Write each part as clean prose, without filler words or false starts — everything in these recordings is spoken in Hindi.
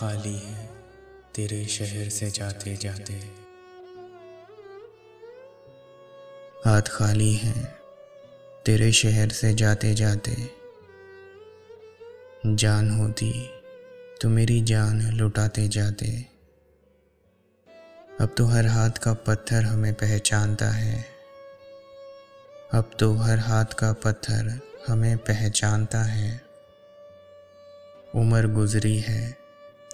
खाली है तेरे शहर से जाते जाते। हाथ खाली हैं तेरे शहर से जाते जाते। जान होती तो मेरी जान लुटाते जाते। अब तो हर हाथ का पत्थर हमें पहचानता है। अब तो हर हाथ का पत्थर हमें पहचानता है। उम्र गुजरी है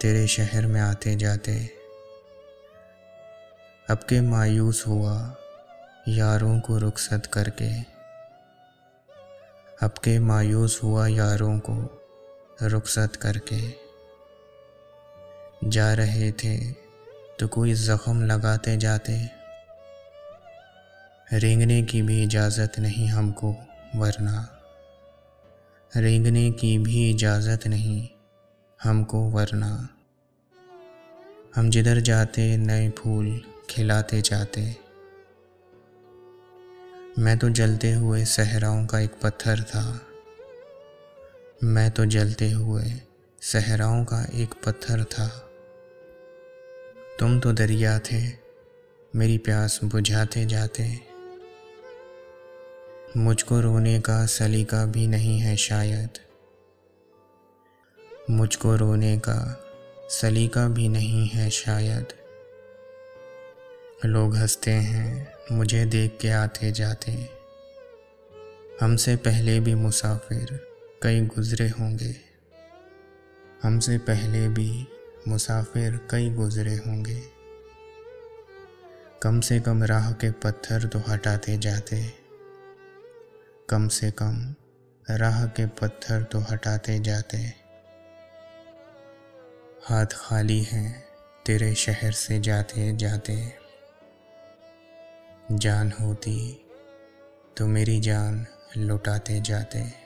तेरे शहर में आते जाते। अब के मायूस हुआ यारों को रुखसत करके। अब के मायूस हुआ यारों को रुखसत करके। जा रहे थे तो कोई जख्म लगाते जाते। रेंगने की भी इजाज़त नहीं हमको वरना। रेंगने की भी इजाज़त नहीं हमको वरना। हम जिधर जाते नए फूल खिलाते जाते। मैं तो जलते हुए सहराओं का एक पत्थर था। मैं तो जलते हुए सहराओं का एक पत्थर था। तुम तो दरिया थे मेरी प्यास बुझाते जाते। मुझको रोने का सलीका भी नहीं है शायद। मुझको रोने का सलीका भी नहीं है शायद। लोग हंसते हैं मुझे देख के आते जाते। हमसे पहले भी मुसाफिर कई गुजरे होंगे। हमसे पहले भी मुसाफिर कई गुजरे होंगे। कम से कम राह के पत्थर तो हटाते जाते। कम से कम राह के पत्थर तो हटाते जाते। हाथ खाली हैं तेरे शहर से जाते जाते। जान होती तो मेरी जान लुटाते जाते।